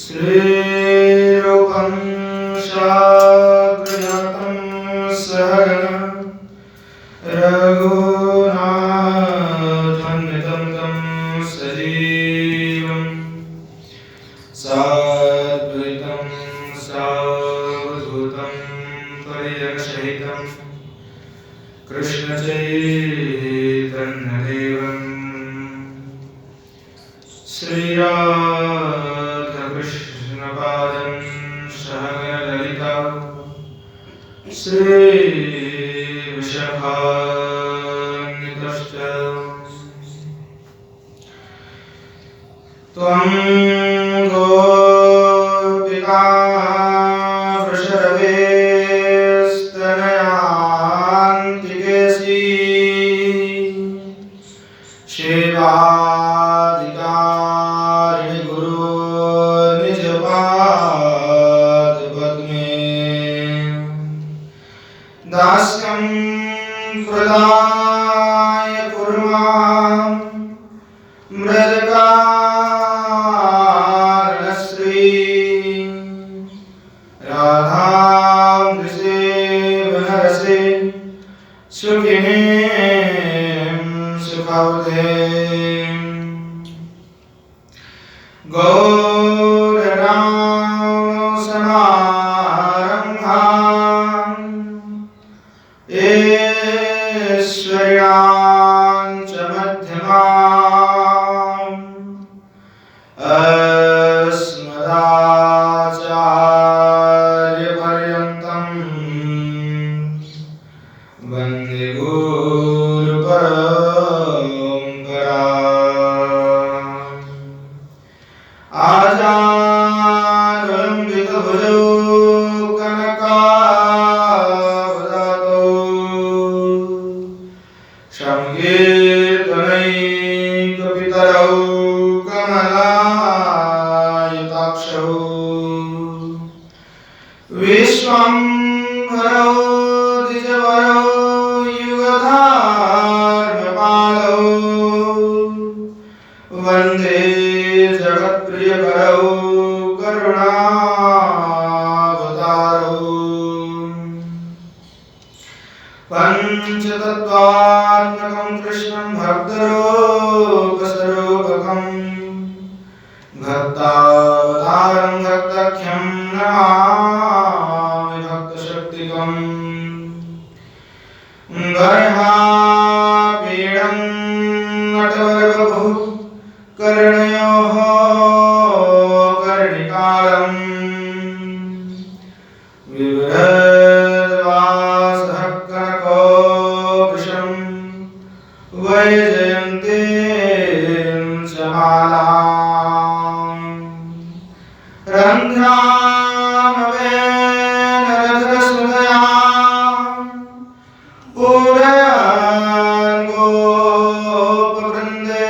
श्रीरूपं शाग्रजातं सहगणं रघुनाथान्वितं तं सजीवं साद्वैतं सावधूतं परिजनसहितं कृष्णचैतन्यदेवं श्रीराधाकृष्णपादं सहगणललिता श्रीविशाखान्वितश्च त्वं गोपिका वृषरवेस्तनयान्तिकेशी सेवाधिकारिणि गुरो निजपादपद्मे दास्यं प्रदाय कुर्मां मृदकारणश्री राधां वृषेवनरसे सुखिनीं सुखवतीं गौरनामसमारम्भां ऐश्वर्यां च मध्यमाम् अस्मदाचार्यपर्यन्तं वन्दे गुरुपरम्पराम् आजानुलम्बितभुजौ कनकावदातो संकीर्तनैकपितरौ कमलायताक्षौ विश्वम्भरौ द्विजवरौ युगधर्मपालौ वन्दे जगत्प्रियकरौ करुणावतारौ पञ्चतत्त्वात्मकं कृष्णं भक्तरूपस्वरूपकं भक्तावतारं भक्तख्यं नमामि भक्तशक्तिकम् गर्हापीडं नटवरवपुः कर्णयोः कर्णिकारम् विवृतवासः कनकोपृशं वैजयन्तीं समालाम् रन्ध्रामवेनरधरसुधया पूरयन् गोपवृन्दे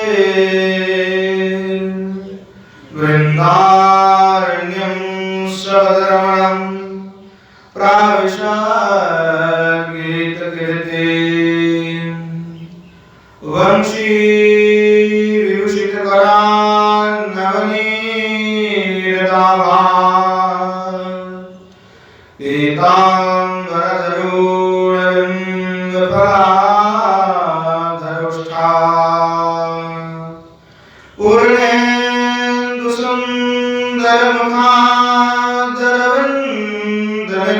वृन्दारण्यं सवदरमणं प्राविशत् गीतकीर्तिं वंशीविभूषितकरान् नवनीरदाभान् पीताम्बरधरूणबिम्बफलाधरोष्ठान्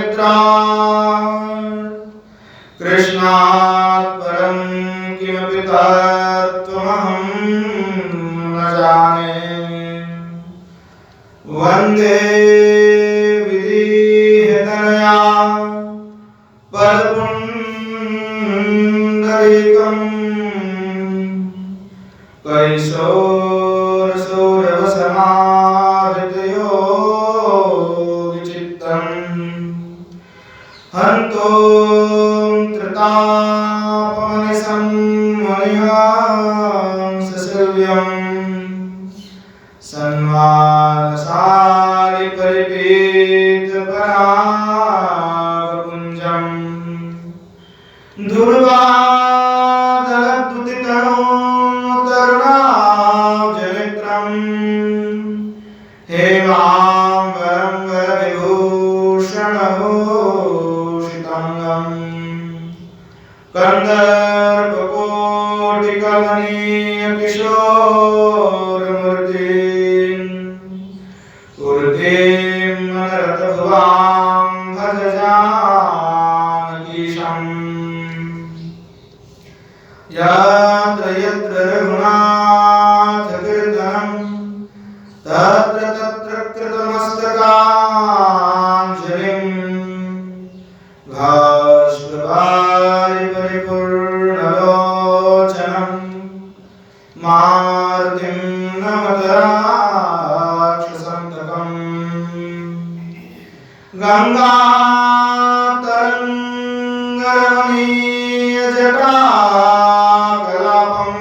पूर्णेन्दुसुन्दरमुखादरविन्दनेत्रान् कृष्णात् परं किमपि तत्त्वमहं न जाने वन्दे विधितनया परपुण्डरीकम् कैशोरसौरभसमाहृतयो विचित्तम् हन्तोऽन्तृतापमनिशं मुनिहंससेव्यम् सन्मानसालिपरिपीतपरागपुञ्जम् दुर्वादलद्युतितनोतरुणाब्जनेत्रम् हेमांबरं वरविभूषणभूषिताङ्गं कन्दर्पकोटिकमनीयकिशोरमूर्तिं पूर्तिं मनरतभुवां भज जानकीशम् यत्र यत्र रघुनाथकीर्तनं तत्र तत्र कृतमस्तकाञ्जलिं भास्वराय परिपूर्णलोचनं मारुतिं नमत राक्षसन्तकम् गङ्गातरङ्गरमणीयजटाकलापं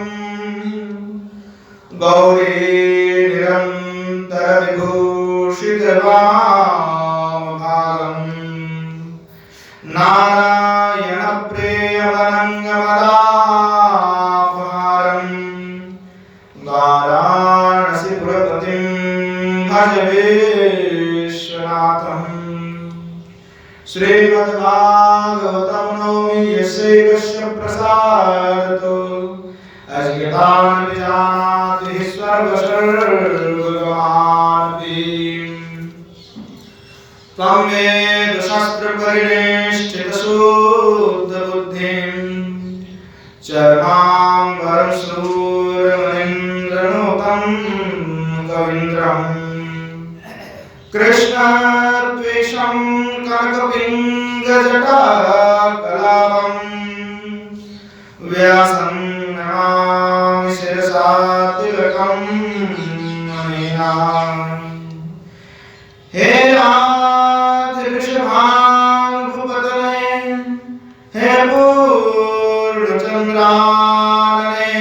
गौरी निरन्तरविभूषितवामभागम् नारायणप्रियवरङ्गमदापहारं वाराणसीपुरपतिं भज विश्वनाथम् श्रीमद्भागवतं नौमि यस्यैकस्य प्रसादतो अज्ञानं विजानाति सर्वसर्वगमानपि त्वं वेद शास्त्रपरिनिष्ठितशुद्धबुद्धिं चरणाम्बरं शूरमणीन्द्रनुतं कवीन्द्रम् कृष्णद्वेषं कनकपिङ्गजटाकलापं व्यासं नमामि शिरसा तिलकं मुनिना हे राधेशभानुभुपतने हे पूर्णचन्द्रानने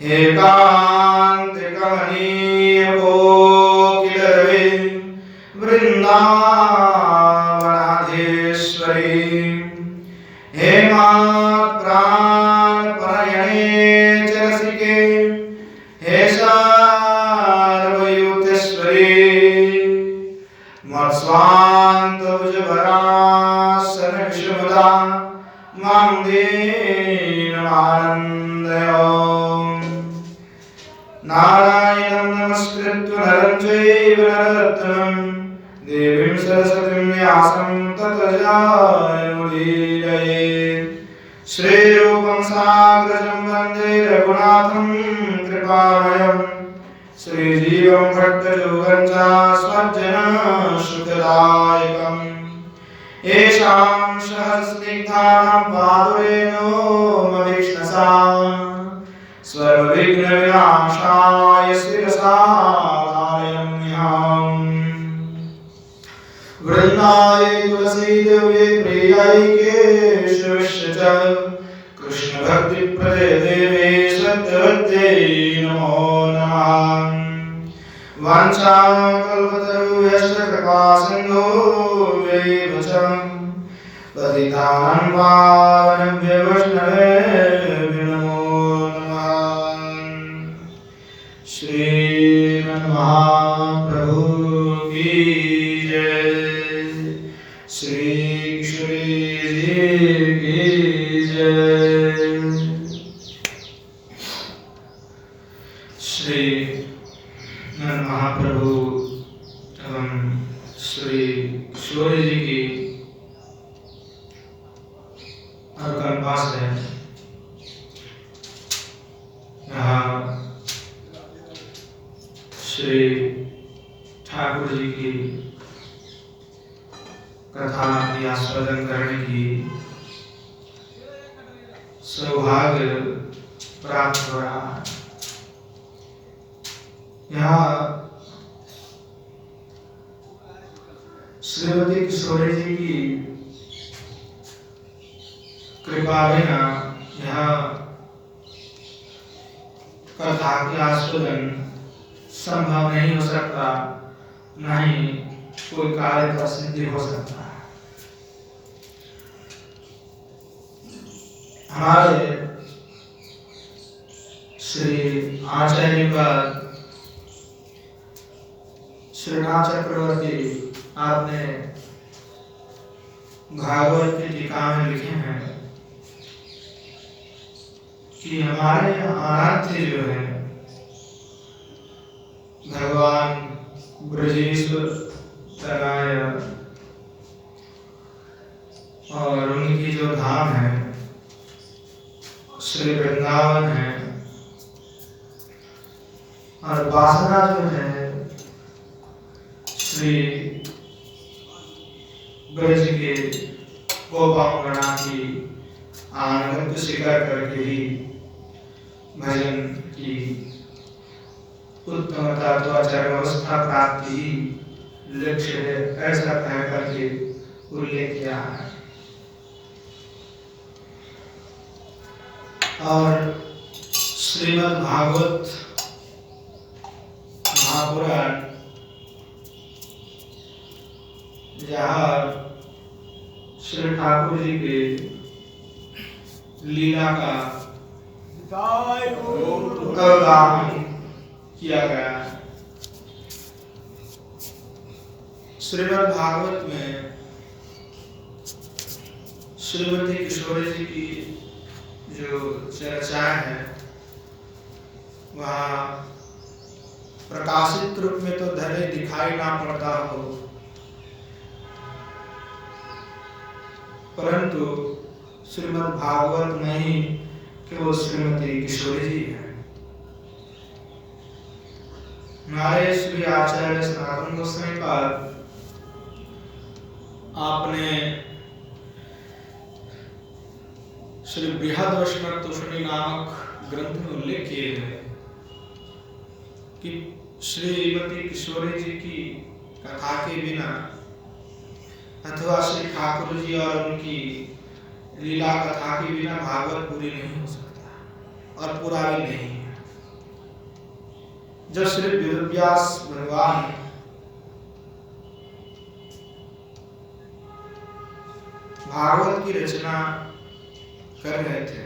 हे कान्तिकमनीयकोकिलरवे वृन्दावनाधीश्वरी हे मात्प्राणपरायणे च रसिके हे सार्वयूतेश्वरी मत्स्वान्तभुजभरासनविषमुदा मां दीनमानन्दय नारायणं नमस्कृत्य नरं चैव नरोत्तमं देवीं सरस्वतीं व्यासं ततो जयमुदीरयेत् श्रीरूपं साग्रजं वन्दे रघुनाथं कृपामयं श्रीजीवं भट्टयोगं च स्वज्जनसुखदायकम् येषां सहस्रस्निग्धानां पादुरेणो मविष्णसा सर्वविघ्नविनाशाय शिरसाधारयाम्यहम् वृन्दाय तुलसीदेव्यै प्रियै केशवस्य च कृष्णभक्तिप्रदे देवे सत्यवत्यै नमो नमः वाञ्छाकल्पतरुभ्यश्च कृपासिन्धो एव च पतितानां पावनेभ्यो वैष्णवेभ्यो नमो नमः श्रीमन्महाप्रभु की जय श्री किशोरी की जय श्री महाप्रभु एवं श्री किशोरी जी की पास है यहाँ श्री ठाकुर जी की कथा की आस्वादन करने की सौभाग्य प्राप्त हो रहा है। यहाँ श्रीमती किशोरी जी की कृपा बिना यहाँ कथा की आस्वादन संभव नहीं हो सकता, नहीं कोई कार्य का सिद्धि हो सकता है। हमारे श्री आचार्य पर श्रीनाथ चक्रवर्ती आपने भागवत की टीका में लिखे हैं कि हमारे आराध्य जो है भगवान ब्रजेश्वर तराय और उनकी जो धाम है श्री वृंदावन है, और वासना जो है श्री ब्रज के गोपांगना की आनंद शिकार करके ही भजन की उत्तमता तो आचार्य अवस्था प्राप्ति ही लक्ष्य है, ऐसा कह करके उल्लेख किया है। और श्रीमद् भागवत महापुराण जहाँ श्री ठाकुर जी के लीला का अवगाहन किया गया है। श्रीमद् भागवत में श्रीमती किशोरी जी की जो चर्चा है वहाँ प्रकाशित रूप में तो धरे दिखाई ना पड़ता हो, परंतु श्रीमद् भागवत में ही केवल श्रीमती किशोरी जी है। हमारे श्री आचार्य सनातन गोस्वामी पाद आपने श्री बृहद वैष्णव तोषणी नामक ग्रंथ में उल्लेख किए हैं कि श्रीमती किशोरी जी की कथा के बिना अथवा श्री ठाकुर जी और उनकी लीला कथा के बिना भागवत पूरी नहीं हो सकता और पूरा भी नहीं है। जब श्री वेदव्यास भगवान भागवत की रचना कर रहे थे,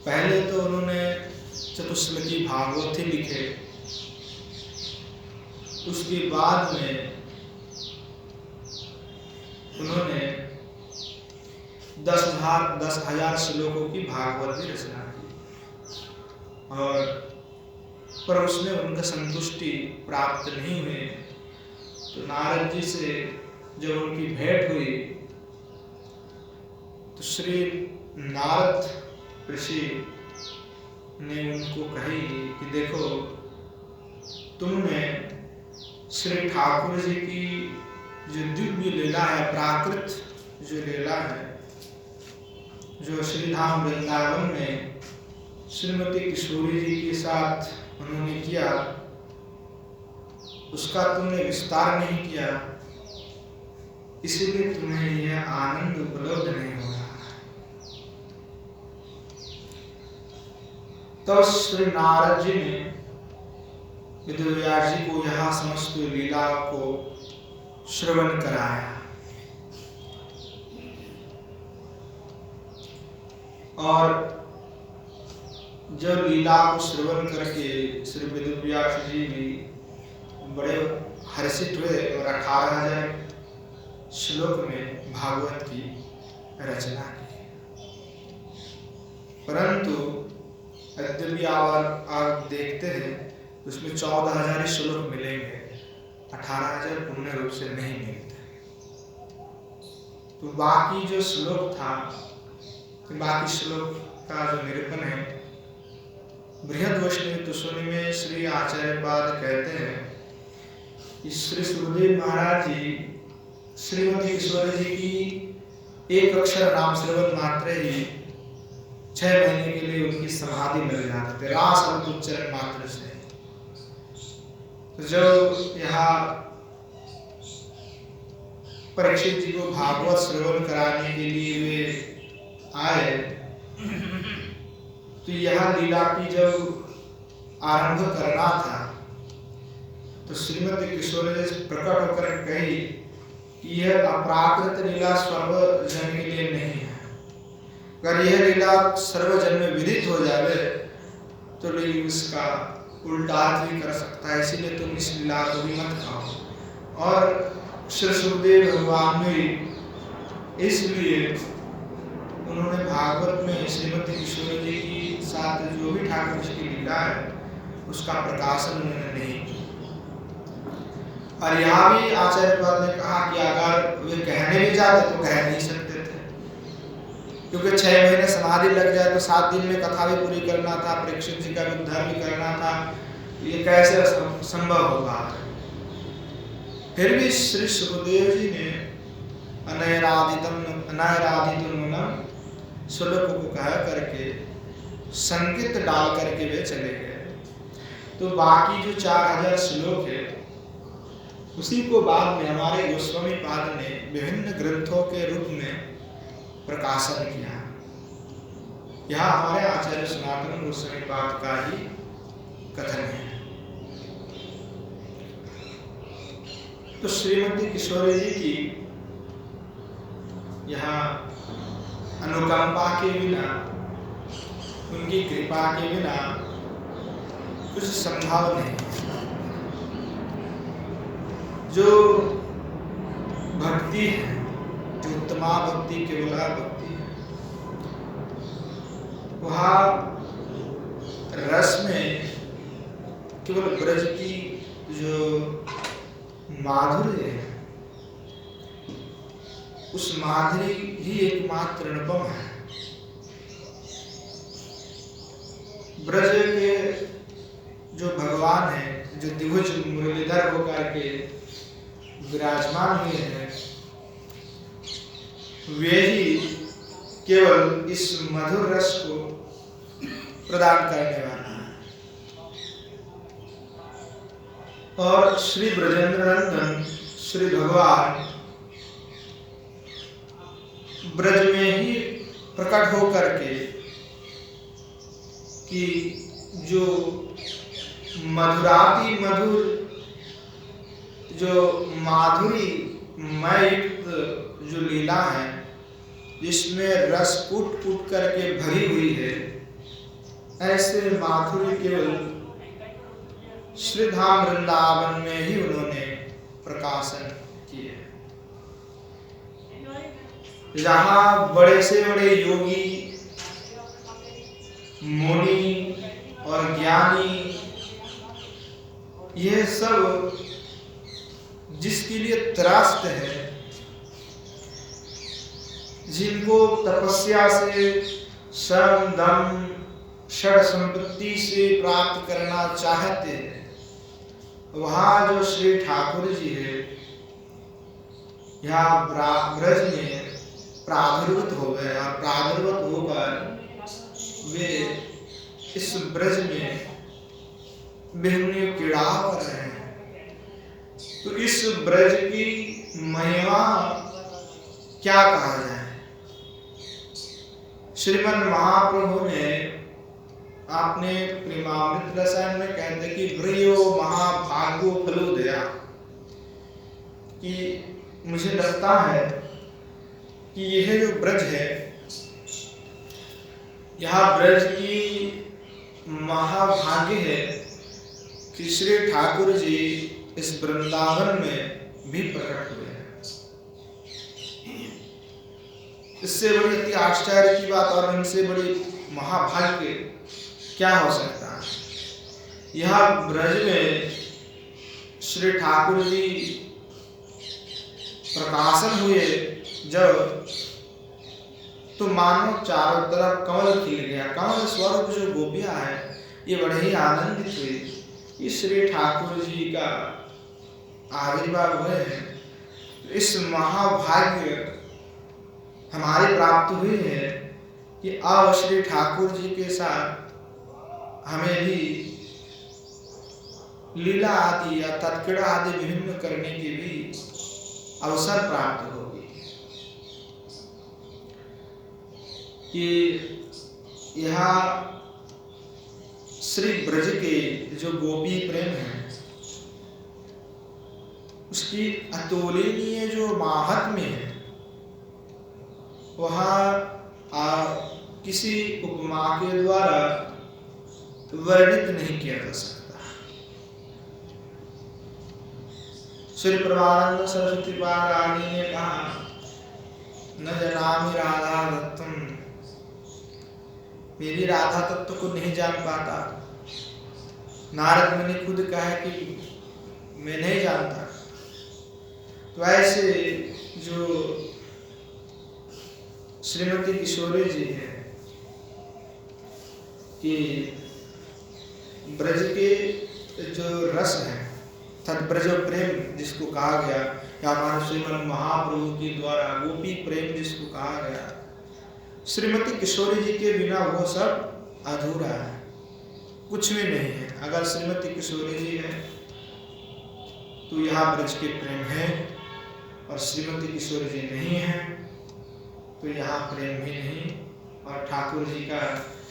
पहले तो उन्होंने चतुश्लोकी भागवत ही लिखे, उसके बाद में उन्होंने 10,000 श्लोकों की भागवत की रचना की, और पर उसमें उनका संतुष्टि प्राप्त नहीं हुई। तो नारद जी से जब उनकी भेंट हुई तो श्री नारद ऋषि ने उनको कही कि देखो, तुमने श्री ठाकुर जी की जो दिव्य लीला है, प्राकृत जो लीला है, जो श्री धाम वृंदावन में श्रीमती किशोरी जी के साथ उन्होंने किया, उसका तुमने विस्तार नहीं किया, इसीलिए तुम्हें यह आनंद उपलब्ध नहीं हो रहा। तो श्री नारद जी ने वेदव्यास जी को यह समस्त लीला को श्रवण कराया, और जब लीला को श्रवण करके श्री वेदव्यास जी भी बड़े हर्षित हुए और 18,000 श्लोक में भागवत की रचना की। परंतु यद्यपि आप देखते हैं उसमें 14,000 श्लोक मिलेंगे, 18,000 पूर्ण रूप से नहीं मिलते। तो बाकी जो श्लोक था, बाकी श्लोक का जो निरूपण है बृहद वैष्णव तोषणी में श्री आचार्य पाद कहते हैं कि श्री सुखदेव महाराज जी श्रीमती किशोरी जी की एक अक्षर नाम श्रवण मात्र ही 6 महीने के लिए उनकी समाधि लग जाते थे, रास और उच्चारण मात्र से। तो जब यहाँ परीक्षित जी को भागवत श्रवण कराने के लिए वे आए, तो यह लीला की जब आरंभ करना था तो श्रीमती किशोरी जी प्रकट होकर कही कि यह अपराकृत लीला सर्वजन के लिए नहीं है। अगर यह लीला सर्वजन में विदित हो जाए तो उसका उल्टा अर्थ भी कर सकता है, इसीलिए तुम इस लीला को भी मत खाओ। और श्री सुखदेव भगवान ने इसलिए उन्होंने भागवत में श्रीमती किशोरी जी की साथ जो भी ठाकुर जी की लीला है उसका प्रकाशन उन्होंने नहीं किया। और यहाँ भी आचार्य पाद ने कहा कि अगर वे कहने भी जाते तो कह नहीं सकते थे, क्योंकि 6 महीने समाधि लग जाए तो 7 दिन में कथा भी पूरी करना था, परीक्षित जी का उद्धार भी करना था, ये कैसे संभव होगा। फिर भी श्री सुखदेव जी ने अनैराधितम श्लोक को कह करके संकेत डाल करके वे चले गए। तो बाकी जो 4000 श्लोक है उसी को बाद में हमारे गोस्वामी पाद ने विभिन्न ग्रंथों के रूप में प्रकाशन किया। यह हमारे आचार्य सनातन गोस्वामी पाद का ही कथन है। तो श्रीमती किशोरी जी की यहाँ अनुकंपा के बिना, उनकी कृपा के बिना कुछ संभव नहीं। जो भक्ति है, जो उत्तमा भक्ति, केवला भक्ति है, वह रस में केवल ब्रज की जो माधुर्य है, उस माधुरी ही एकमात्र अनुपम है। ब्रज के जो भगवान है, जो द्विभुज मुरलीधर होकर के विराजमान हुए हैं, वे ही केवल इस मधुर रस को प्रदान करने वाला है। और श्री ब्रजेंद्र नंदन श्री भगवान ब्रज में ही प्रकट होकर के कि जो मधुराति मधुर, जो माधुरी मय युक्त जो लीला है, जिसमें रस कूट कूट करके भरी हुई है, ऐसे माधुरी केवल श्री धाम वृंदावन में ही उन्होंने प्रकाशन किए। जहाँ बड़े से बड़े योगी, मुनि और ज्ञानी, ये सब जिसके लिए त्रस्त है, जिनको तपस्या से श्रम दम षड संपत्ति से प्राप्त करना चाहते हैं, वहाँ जो श्री ठाकुर जी है, यहाँ ब्रज में प्रादुर्भूत हो गए। प्रादुर्भूत होकर वे इस ब्रज में विभिन्न क्रीड़ा कर रहे हैं। तो इस ब्रज की महिमा क्या कहा जाए। श्रीमन महाप्रभु ने आपने प्रेमामृत रसायन में कहते कि ब्रयो महाभागो फलो दया, कि मुझे लगता है कि यह जो ब्रज है, यह ब्रज की महाभाग्य है कि श्री ठाकुर जी इस वृंदावन में भी प्रकट हुए हैं। इससे बड़ी अति आश्चर्य की बात और इनसे बड़ी महाभाग्य क्या हो सकता है। यह ब्रज में श्री ठाकुर जी प्रकाशन हुए जब, तो मानो चारों तरफ कमल खिल गया। कमल स्वरूप जो गोपियां हैं, ये बड़े ही आनंदित हुए कि श्री ठाकुर जी का आविर्भाव हुए हैं। इस महाभाग्य हमारी प्राप्त हुई है कि अब श्री ठाकुर जी के साथ हमें भी लीला आदि या तत्किड़ा आदि विभिन्न करने की भी अवसर प्राप्त होगी। कि यहाँ श्री ब्रज के जो गोपी प्रेम है, उसकी अतुलनीय जो माहात्म्य है, वहाँ किसी उपमा के द्वारा वर्णित नहीं किया जा सकता। श्री परमानंद सरस्वती पाद रानी ने कहा, न जनामि राधा तत्त्वम, मेरी राधा तत्व को नहीं जान पाता। नारद मुनि खुद कहा कि मैं नहीं जानता। तो ऐसे जो श्रीमती किशोरी जी हैं कि ब्रज के जो रस है, तद्ब्रज प्रेम जिसको कहा गया, या हमारे श्रीमन महाप्रभु के द्वारा गोपी प्रेम जिसको कहा गया, श्रीमती किशोरी जी के बिना वो सब अधूरा है, कुछ भी नहीं है। अगर श्रीमती किशोरी जी है तो यहाँ ब्रज के प्रेम है, और श्रीमती किशोरी जी नहीं है तो यहाँ प्रेम भी नहीं, और ठाकुर जी का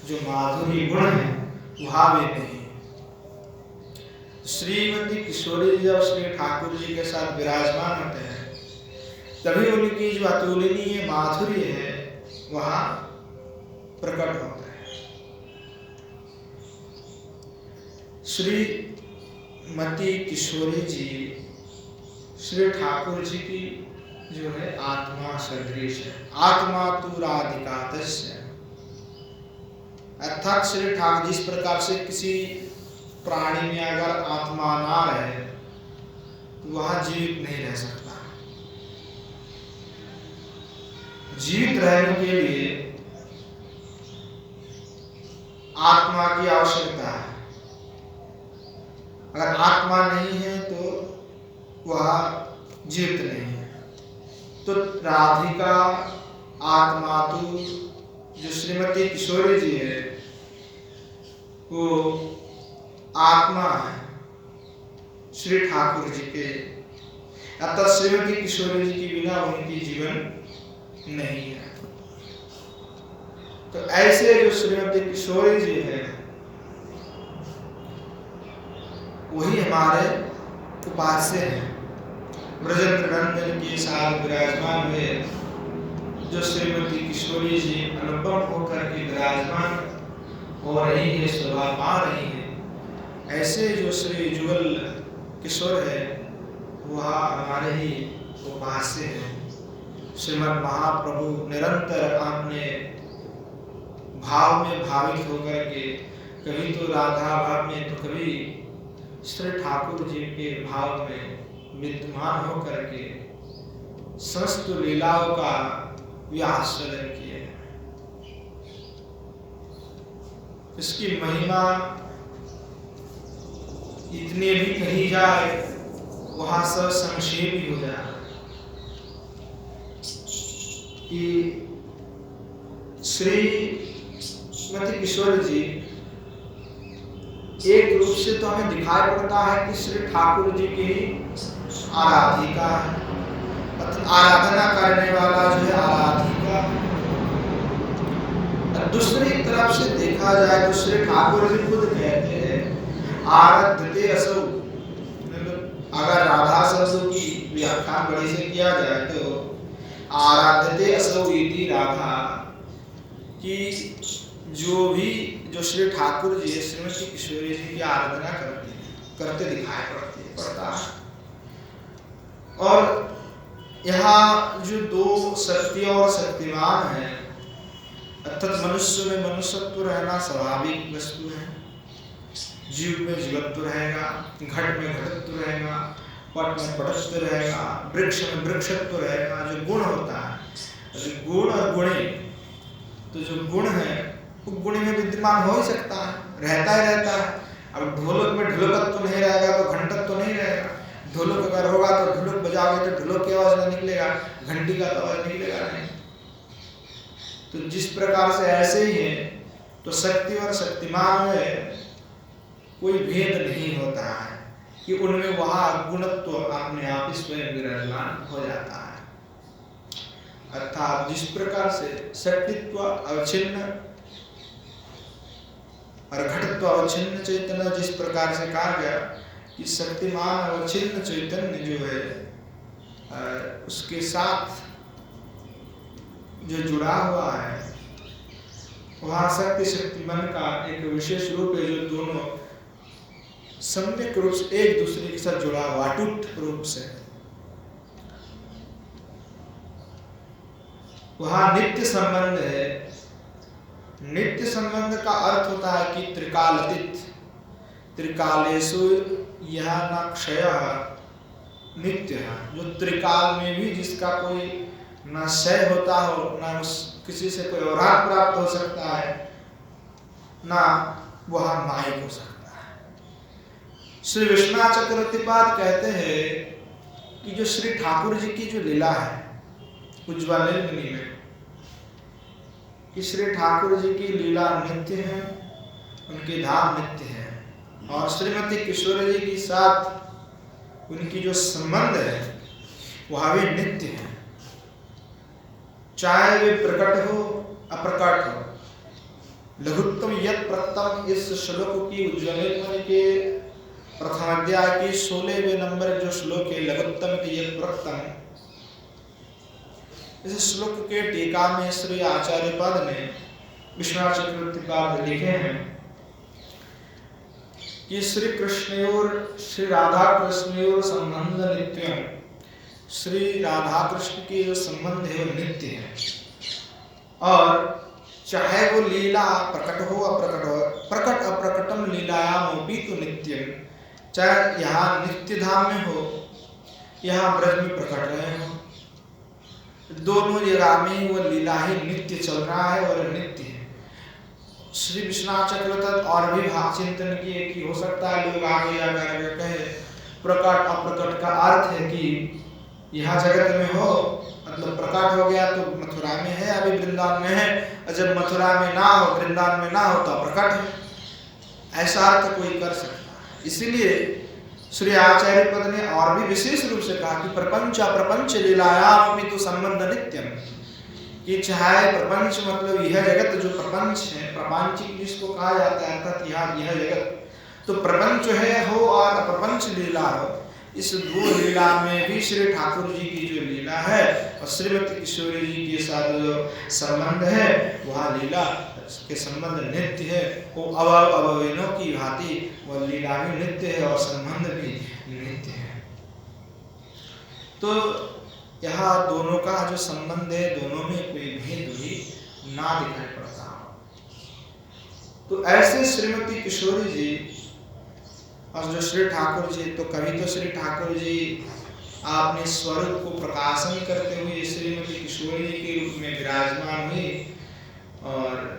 जो माधुरी गुण है वहाँ भी नहीं। श्रीमती किशोरी जी जब श्री ठाकुर जी के साथ विराजमान होते हैं तभी उनकी जो अतुलनीय माधुर्य है वहाँ प्रकट होता है। श्रीमती किशोरी जी श्री ठाकुर जी की जो है आत्मा सदृश है। आत्मा तु राधिका तस्य, अर्थात श्री ठाकुर जिस प्रकार से किसी प्राणी में अगर आत्मा ना रहे तो वहां जीवित नहीं रह सकता। जीवित रहने के लिए आत्मा की आवश्यकता है। अगर आत्मा नहीं है तो वह जीवित नहीं है। तो राधिका आत्मा तु, जो श्रीमती किशोरी जी है वो आत्मा है श्री ठाकुर जी के, अतः श्रीमती किशोरी जी के बिना उनकी जीवन नहीं है। तो ऐसे जो श्रीमती किशोरी जी है वही हमारे उपास्य हैं। ब्रजेंद्र नंदन के साथ विराजमान हुए जो श्रीमती किशोरी जी अनुपम होकर के विराजमान हो रही है, शोभा पा रही है, ऐसे जो श्री जुगल किशोर है वह हमारे ही उपास्य हैं। श्रीमद् महाप्रभु निरंतर अपने भाव में भावित होकर के कभी तो राधा भाव में तो कभी श्री ठाकुर जी के भाव में विद्यमान होकर के समस्त लीलाओं का व्यास्वादन किए। इसकी महिमा इतनी भी कही जाए वहां सब संक्षेप ही हो जाए कि श्रीमती किशोर जी एक रूप से तो हमें दिखाई पड़ता है कि श्री ठाकुर जी की आराधिका है, आराधना करने वाला जो है आराधिका। दूसरी तरफ से देखा जाए तो श्री ठाकुर जी खुद कहते हैं आराध्यते असौ। अगर राधा शब्द की व्याख्या बड़ी से किया जाए तो आराध्यते असौ इति राधा, कि जो भी जो श्री ठाकुर जी श्रीमती किशोरी जी की आराधना करते दिखाई पड़ता है। और यहाँ जो दो शक्ति और शक्तिमान है, अर्थात मनुष्य में मनुष्यत्व रहना स्वाभाविक वस्तु है, जीव में जीवत्व रहेगा, घट में घटत्व रहेगा, पट में पटत्व रहेगा, वृक्ष में वृक्षत्व रहेगा। जो गुण होता है, जो गुण और गुणी, तो जो गुण है वो गुण में विद्यमान हो ही सकता है, रहता ही रहता है। अब ढोलक में ढोलकत्व नहीं रहेगा तो घंटत्व नहीं रहेगा। ढोलक अगर होगा तो ढोलक बजाओगे तो ढोलक की आवाज नहीं निकलेगा, घंटी का तो आवाज निकलेगा नहीं। तो जिस प्रकार से ऐसे ही है तो शक्ति और शक्तिमान में कोई भेद नहीं होता है कि उनमें वहां गुणत्व अपने आप ही स्वयं विराजमान हो जाता है। अर्थात जिस प्रकार से शक्तित्व अवच्छिन्न और घटत्व अवच्छिन्न चैतन्य, जिस प्रकार से कहा गया कि शक्तिमान अवच्छिन्न चैतन्य जो है उसके साथ जो जुड़ा हुआ है वहाँ शक्ति शक्तिमान का एक विशेष रूप है जो दोनों सम्यक रूप से एक दूसरे के साथ जुड़ा हुआ अटूट रूप से। वहां नित्य संबंध है। नित्य संबंध का अर्थ होता है कि त्रिकालातीत, त्रिकालेषु यह न क्षयः नित्य है। जो त्रिकाल में भी जिसका कोई न क्षय होता हो, न किसी से कोई औरात प्राप्त हो सकता है, ना वह माइक हो सकता है। श्री विश्वनाथ चक्रवर्तीपाद कहते हैं कि जो श्री ठाकुर जी की जो लीला है उज्ज्वलिनी में, कि श्री ठाकुर जी की लीला नित्य है, उनके धाम नित्य है, और श्रीमती किशोरी जी के साथ उनकी जो संबंध है वह भी नित्य है। चाहे वे प्रकट हो अप्रकट हो। लघुत्तम यत् प्रथम इस श्लोक की उज्ज्वलिनी के प्रथम अध्याय की 16वें नंबर जो श्लोक है, लघुत्तम की यत् प्रथम, इस श्लोक के टीका में श्री आचार्य पद ने विश्वनाथ चक्रवर्तीपाद लिखे हैं कि श्री कृष्ण और श्री राधा कृष्ण और संबंध नित्य। श्री राधा कृष्ण की जो संबंध है वो नित्य है, और चाहे वो लीला प्रकट हो अप्रकट हो, प्रकट अप्रकटम लीलायामपि तु नित्यम, चाहे यहाँ नित्य धाम में हो, यहाँ ब्रज में प्रकट रहे हो, दोनों जगह में वो लीला ही नित्य चल रहा है और नित्य है। श्री विश्वनाथ चक्रवर्ती और भी भाव चिंतन किए कि हो सकता है लोग आगे आकर कहे प्रकट अप्रकट का अर्थ है कि यह जगत में हो, मतलब प्रकट हो गया तो मथुरा में है, अभी वृंदावन में है, और जब मथुरा में ना हो, वृंदावन में ना हो तो प्रकट है, ऐसा अर्थ कोई कर सकता है। इसीलिए श्री आचार्य पद ने और भी विशेष रूप से कहा कि प्रपंच प्रपंच लीलायाम तो संबंध नित्यम, कि चाहे प्रपंच मतलब यह जगत जो प्रपंच है, प्रपंचिक जिसको कहा जाता है, अर्थात यह जगत तो प्रपंच है हो और प्रपंच लीला हो, इस दो लीला में भी श्री ठाकुर जी की जो लीला है और श्रीमती किशोरी जी के साथ जो संबंध है वह लीला के संबंध नित्य है। वो अवयवों की भांति वह लीला भी नित्य है और संबंध भी नित्य है। तो यहाँ दोनों का जो संबंध है, दोनों में कोई भेद भी ना दिखाई पड़ता। तो ऐसे श्रीमती किशोरी जी और जो श्री ठाकुर जी, तो कभी तो श्री ठाकुर जी आपने स्वरूप को प्रकाशन करते हुए श्रीमती किशोरी जी के रूप में विराजमान हुए, और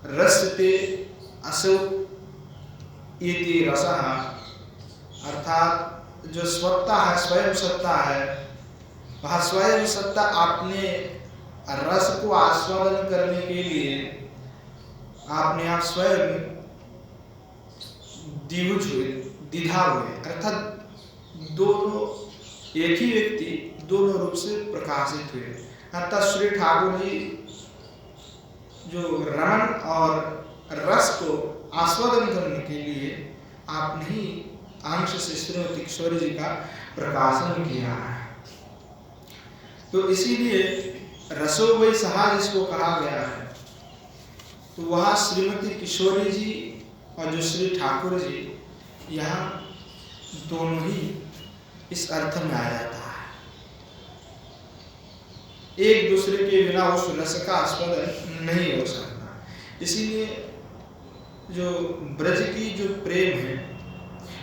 रसते असौ इति रसः, अर्थात जो सत्ता है, स्वयं सत्ता है, वह स्वयं सत्ता आपने रस को आस्वादन करने के लिए आपने आप स्वयं द्विभुज हुए, द्विधा हुए, अर्थात दोनों एक ही व्यक्ति दोनों रूप से प्रकाशित हुए। अर्थात श्री ठाकुर जी जो रमन और रस को आस्वादन करने के लिए आपने ही अंश से श्रीमती किशोरी जी का प्रकाशन किया है। तो इसीलिए रसो वै सहा जिसको कहा गया है, तो वह श्रीमती किशोरी जी और जो श्री ठाकुर जी, यहाँ दोनों ही इस अर्थ में आ जाता है। एक दूसरे के बिना उस रस का आस्वादन नहीं हो सकता। इसीलिए जो ब्रज की जो प्रेम है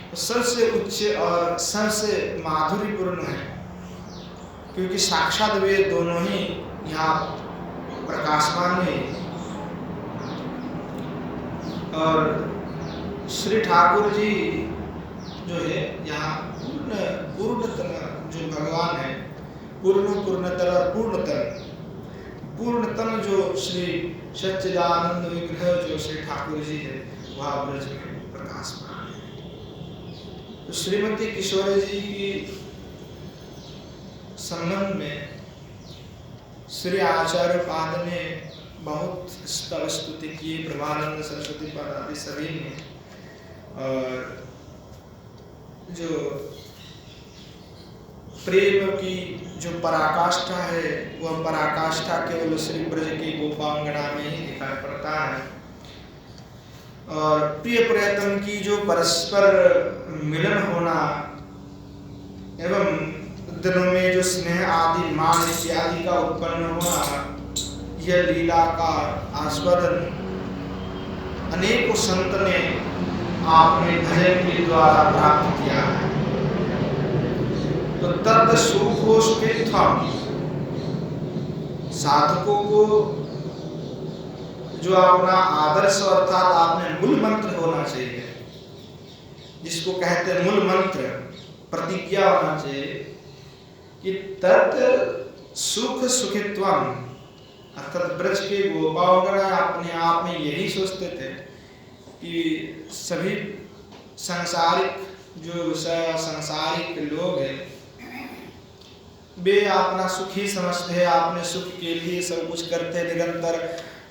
वो सबसे उच्च और सबसे माधुर्यपूर्ण है, क्योंकि साक्षात वे दोनों ही यहाँ प्रकाशमान है। और श्री ठाकुर जी जो है यहाँ पूर्णतम जो भगवान है, पूर्णतर और पूर्णतम जो श्री सच्चिदानंद विग्रह जो श्री ठाकुर जी है वह ब्रज में प्रकाशमान है। तो श्रीमती किशोरी जी की संबंध में श्री आचार्य पाद ने बहुत स्तुति की, प्रभानंद सरस्वती पाद आदि सभी ने, और जो प्रेम की जो पराकाष्ठा है वह पराकाष्ठा केवल श्री ब्रज की गोपांगना में ही दिखाई पड़ता है। और प्रिय प्रियतम की जो परस्पर मिलन होना एवं दिनों में जो स्नेह आदि मान इत्यादि का उत्पन्न होना, यह लीला का आस्वादन अनेकों संत ने आपने भजन के द्वारा प्राप्त किया है। तो तत् सुखो सुखित्वम्, साधकों को जो अपना आदर्श अर्थात आपने मूल मंत्र होना चाहिए, जिसको कहते हैं मूल मंत्र, प्रतिज्ञा होना चाहिए कि तत् सुख सुखित्वम्, अर्थात ब्रज के गोपाल अपने आप में यही सोचते थे कि सभी सांसारिक जो विषय सांसारिक लोग हैं वे अपना सुख ही समझते हैं, अपने सुख के लिए सब कुछ करते हैं, निरंतर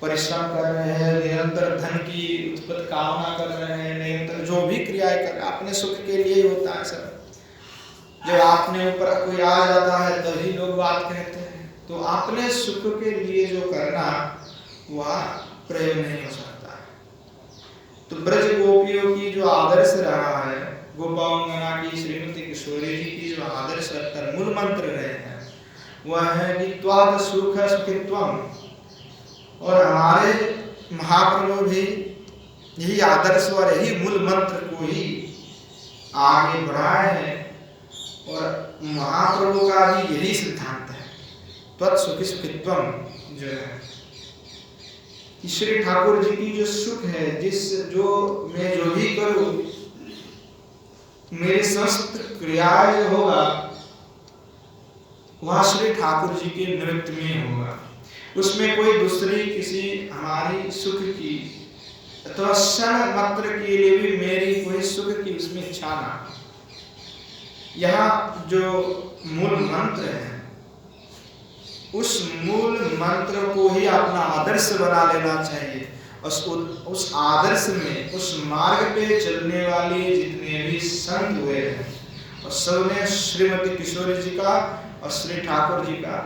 परिश्रम कर रहे हैं, निरंतर धन की उत्पत्ति कामना कर रहे हैं, निरंतर जो भी क्रियाएं कर रहे हैं अपने सुख के लिए ही होता है सब। जब अपने ऊपर कोई आ जाता है तभी लोग बात कहते हैं। तो अपने सुख के लिए जो करना वह प्रयोग नहीं हो सकता। तो ब्रज गोपियों की जो आदर्श रहा है, गोपांगना की श्रीमती किशोरी जी की जो आदर्श मूल मंत्र रहे हैं वह है कि त्वात् सुख सुखित्वम्। और हमारे महाप्रभु भी यही आदर्श और यही मूल मंत्र को ही आगे बढ़ाए हैं और महाप्रभु का भी यही सिद्धांत है, त्वत् सुखी सुखित्वम्। जो है श्री ठाकुर जी की जो सुख है, जो मैं जो भी करूं मेरी समस्त क्रियाएं जो होगा वह श्री ठाकुर जी के निमित्त में होगा। उसमें कोई दूसरी किसी हमारी सुख की अथवा क्षण मात्र के लिए भी मेरी कोई सुख की उसमें इच्छा ना। यहाँ जो मूल मंत्र है उस मूल मंत्र को ही अपना आदर्श बना लेना चाहिए। उस आदर्श में, उस मार्ग पे चलने वाले जितने भी संत हुए हैं और सबने श्रीमती किशोरी जी का और श्री ठाकुर जी का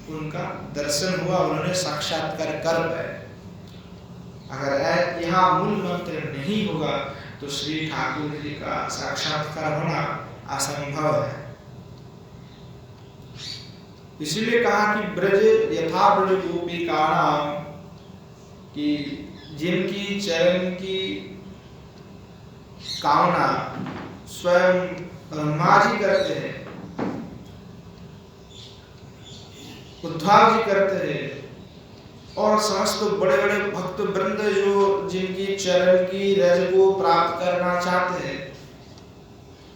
उनका दर्शन हुआ, उन्होंने साक्षात्कार कर पाए। अगर यहाँ मूल मंत्र नहीं होगा तो श्री ठाकुर जी का साक्षात्कार होना असंभव है। इसलिए कहा कि ब्रज यथा ब्रज गोपिकाणाम, कि जिनकी चरण की कामना स्वयं ब्रह्मा जी करते हैं, उद्धव जी करते हैं और समस्त बड़े बड़े भक्त वृंद जो जिनकी चरण की रज को प्राप्त करना चाहते हैं,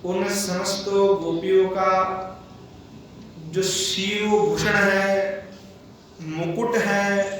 उन समस्त गोपियों का जो शिरोभूषण है, मुकुट है,